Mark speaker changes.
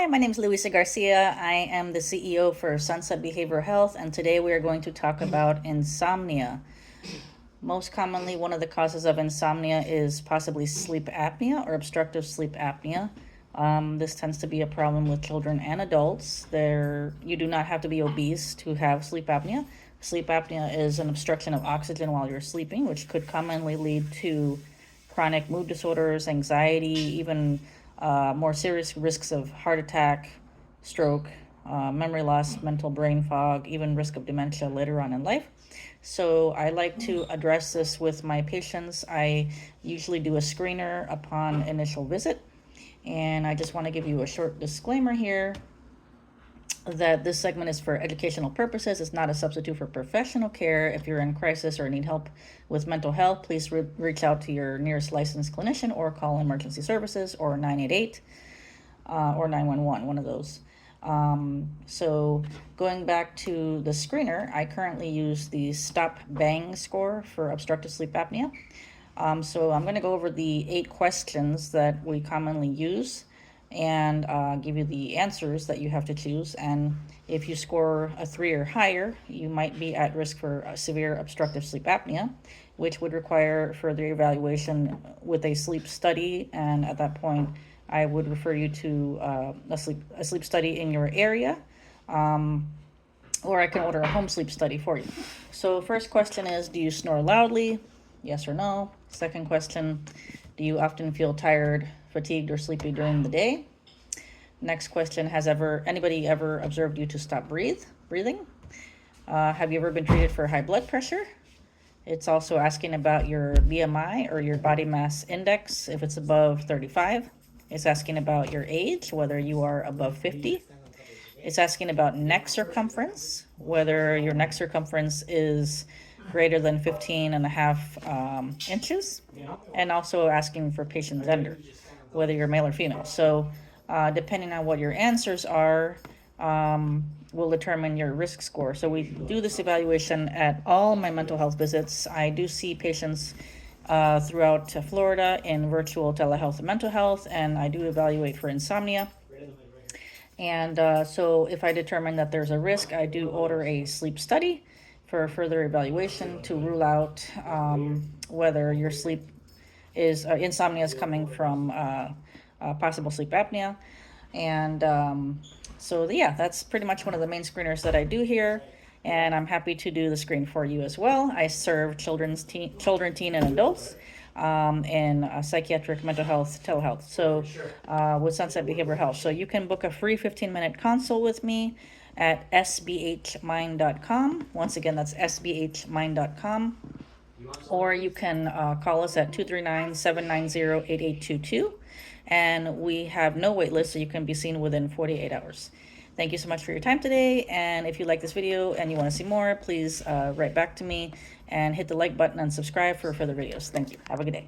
Speaker 1: Hi, my name is Luisa Garcia. I am the CEO for Sunset Behavioral Health, and today we are going to talk about insomnia. Most commonly, one of the causes of insomnia is possibly sleep apnea or obstructive sleep apnea. This tends to be a problem with children and adults. You do not have to be obese to have sleep apnea. Sleep apnea is an obstruction of oxygen while you're sleeping, which could commonly lead to chronic mood disorders, anxiety, even more serious risks of heart attack, stroke, memory loss, mental brain fog, even risk of dementia later on in life. So I like to address this with my patients. I usually do a screener upon initial visit. And I just want to give you a short disclaimer here that this segment is for educational purposes. It's not a substitute for professional care. If you're in crisis or need help with mental health, please reach out to your nearest licensed clinician or call emergency services or 988 or 911, one of those. So going back to the screener, I currently use the Stop Bang score for obstructive sleep apnea. So I'm going to go over the 8 questions that we commonly use and give you the answers that you have to choose. And if you score a 3 or higher, you might be at risk for severe obstructive sleep apnea, which would require further evaluation with a sleep study. And at that point, I would refer you to a sleep study in your area, or I can order a home sleep study for you. So first question is, do you snore loudly? Yes or no. Second question, do you often feel tired, fatigued, or sleepy during the day? Next question, has anybody ever observed you to stop breathing? Have you ever been treated for high blood pressure? It's also asking about your BMI or your body mass index, if it's above 35. It's asking about your age, whether you are above 50. It's asking about neck circumference, whether your neck circumference is greater than 15.5 inches, and also asking for patient gender, whether you're male or female. So depending on what your answers are, will determine your risk score. So we do this evaluation at all my mental health visits. I do see patients throughout Florida in virtual telehealth and mental health, and I do evaluate for insomnia. And so if I determine that there's a risk, I do order a sleep study for further evaluation to rule out whether your insomnia is coming from possible sleep apnea. And so yeah, that's pretty much one of the main screeners that I do here. And I'm happy to do the screen for you as well. I serve children, teen, and adults in psychiatric, mental health, telehealth. So with Sunset Behavioral Health. So you can book a free 15-minute consult with me at sbhmind.com. Once again, that's sbhmind.com. Or you can call us at 239-790-8822. And we have no wait list, so you can be seen within 48 hours. Thank you so much for your time today. And if you like this video and you want to see more, please write back to me and hit the like button and subscribe for further videos. Thank you. Have a good day.